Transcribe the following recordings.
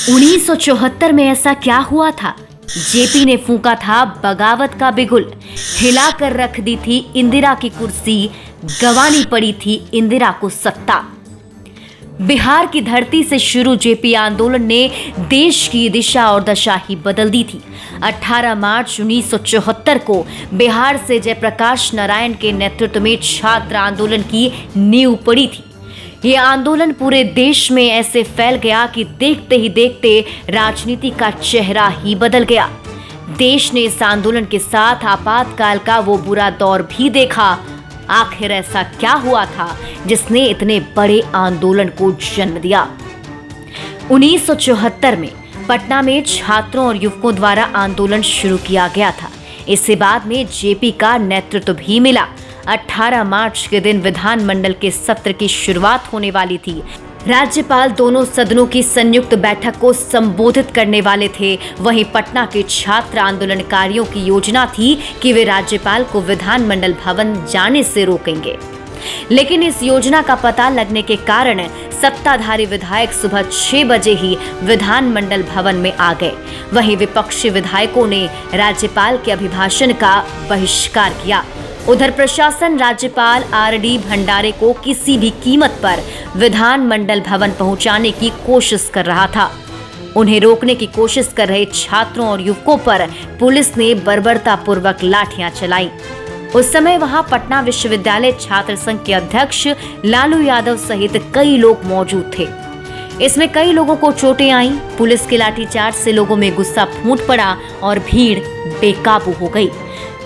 1974 में ऐसा क्या हुआ था? जेपी ने फूंका था बगावत का बिगुल, हिलाकर रख दी थी इंदिरा की कुर्सी, गंवानी पड़ी थी इंदिरा को सत्ता। बिहार की धरती से शुरू जेपी आंदोलन ने देश की दिशा और दशा ही बदल दी थी। 18 मार्च 1974 को बिहार से जयप्रकाश नारायण के नेतृत्व में छात्र आंदोलन की नींव पड़ी थी। ये आंदोलन पूरे देश में ऐसे फैल गया कि देखते ही देखते राजनीति का चेहरा ही बदल गया। देश ने इस आंदोलन के साथ आपातकाल का वो बुरा दौर भी देखा। आखिर ऐसा क्या हुआ था जिसने इतने बड़े आंदोलन को जन्म दिया? 1974 में पटना में छात्रों और युवकों द्वारा आंदोलन शुरू किया गया था। इससे बाद में जेपी का नेतृत्व भी मिला। 18 मार्च के दिन विधानमंडल के सत्र की शुरुआत होने वाली थी। राज्यपाल दोनों सदनों की संयुक्त बैठक को संबोधित करने वाले थे। वहीं पटना के छात्र आंदोलनकारियों की योजना थी कि वे राज्यपाल को विधानमंडल भवन जाने से रोकेंगे, लेकिन इस योजना का पता लगने के कारण सत्ताधारी विधायक सुबह 6 बजे ही विधानमंडल भवन में आ गए। वहीं विपक्षी विधायकों ने राज्यपाल के अभिभाषण का बहिष्कार किया। उधर प्रशासन राज्यपाल आर.डी. भंडारे को किसी भी कीमत पर विधानमंडल भवन पहुंचाने की कोशिश कर रहा था। उन्हें रोकने की कोशिश कर रहे छात्रों और युवकों पर पुलिस ने बर्बरतापूर्वक लाठियां चलाई। उस समय वहां पटना विश्वविद्यालय छात्र संघ के अध्यक्ष लालू यादव सहित कई लोग मौजूद थे। इसमें कई लोगों को चोटें आईं। पुलिस के लाठीचार्ज से लोगों में गुस्सा फूट पड़ा और भीड़ बेकाबू हो गई।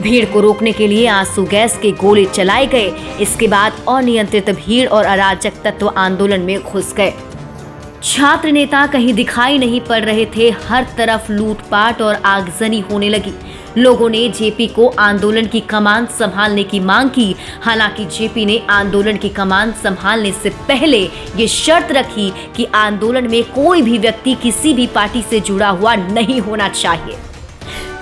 भीड़ को रोकने के लिए आंसू गैस के गोले चलाए गए। इसके बाद अनियंत्रित भीड़ और अराजक तत्व आंदोलन में घुस गए। छात्र नेता कहीं दिखाई नहीं पड़ रहे थे। हर तरफ लूटपाट और आगजनी होने लगी। लोगों ने जेपी को आंदोलन की कमान संभालने की मांग की। हालांकि जेपी ने आंदोलन की कमान संभालने से पहले ये शर्त रखी कि आंदोलन में कोई भी व्यक्ति किसी भी पार्टी से जुड़ा हुआ नहीं होना चाहिए।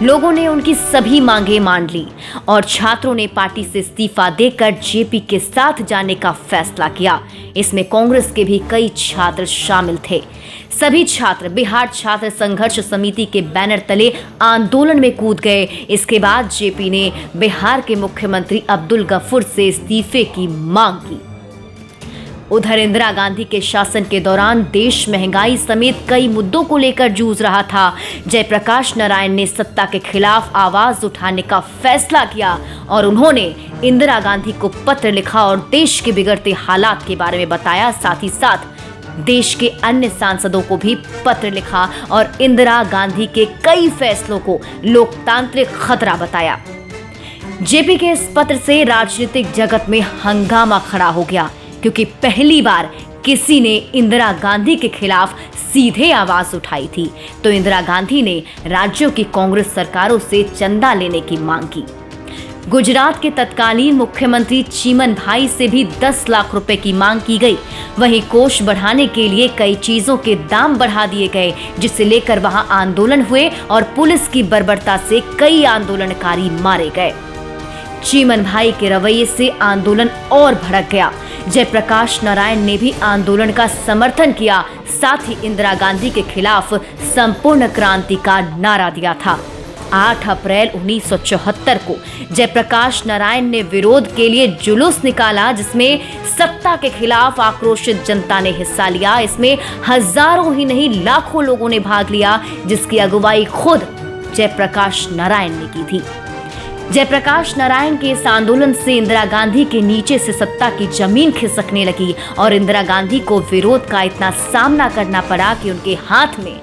लोगों ने उनकी सभी मांगें मान ली और छात्रों ने पार्टी से इस्तीफा देकर जेपी के साथ जाने का फैसला किया। इसमें कांग्रेस के भी कई छात्र शामिल थे। सभी छात्र बिहार छात्र संघर्ष समिति के बैनर तले आंदोलन में कूद गए। इसके बाद जेपी ने बिहार के मुख्यमंत्री अब्दुल गफूर से इस्तीफे की मांग की। उधर इंदिरा गांधी के शासन के दौरान देश महंगाई समेत कई मुद्दों को लेकर जूझ रहा था। जयप्रकाश नारायण ने सत्ता के खिलाफ आवाज उठाने का फैसला किया और उन्होंने इंदिरा गांधी को पत्र लिखा और देश के बिगड़ते हालात के बारे में बताया। साथ ही साथ देश के अन्य सांसदों को भी पत्र लिखा और इंदिरा गांधी के कई फैसलों को लोकतांत्रिक खतरा बताया। जेपी के इस पत्र से राजनीतिक जगत में हंगामा खड़ा हो गया, क्योंकि पहली बार किसी ने इंदिरा गांधी के खिलाफ सीधे आवाज उठाई थी। तो इंदिरा गांधी ने राज्यों की कांग्रेस सरकारों से चंदा लेने की मांग की। गुजरात के तत्कालीन मुख्यमंत्री चीमन भाई से भी 10 लाख रुपए की मांग की गई। वहीं कोष बढ़ाने के लिए कई चीजों के दाम बढ़ा दिए गए, जिसे लेकर वहां आंदोलन हुए और पुलिस की बर्बरता से कई आंदोलनकारी मारे गए। चीमन भाई के रवैये से आंदोलन और भड़क गया। जयप्रकाश नारायण ने भी आंदोलन का समर्थन किया। साथ ही इंदिरा गांधी के खिलाफ संपूर्ण क्रांति का नारा दिया था। 8 अप्रैल 1974 को जयप्रकाश नारायण ने विरोध के लिए जुलूस निकाला, जिसमें सत्ता के खिलाफ आक्रोशित जनता ने हिस्सा लिया। इसमें हजारों ही नहीं लाखों लोगों ने भाग लिया, जिसकी अगुवाई खुद जयप्रकाश नारायण ने की थी। जयप्रकाश नारायण के इस आंदोलन से इंदिरा गांधी के नीचे से सत्ता की जमीन खिसकने लगी और इंदिरा गांधी को विरोध का इतना सामना करना पड़ा कि उनके हाथ में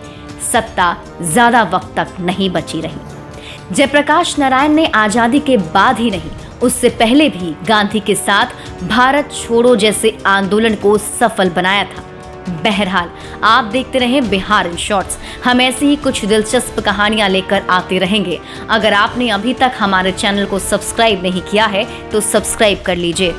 सत्ता ज्यादा वक्त तक नहीं बची रही। जयप्रकाश नारायण ने आजादी के बाद ही नहीं, उससे पहले भी गांधी के साथ भारत छोड़ो जैसे आंदोलन को सफल बनाया था। बहरहाल आप देखते रहें बिहार इन शॉर्ट्स। हम ऐसी ही कुछ दिलचस्प कहानियां लेकर आते रहेंगे। अगर आपने अभी तक हमारे चैनल को सब्सक्राइब नहीं किया है तो सब्सक्राइब कर लीजिए।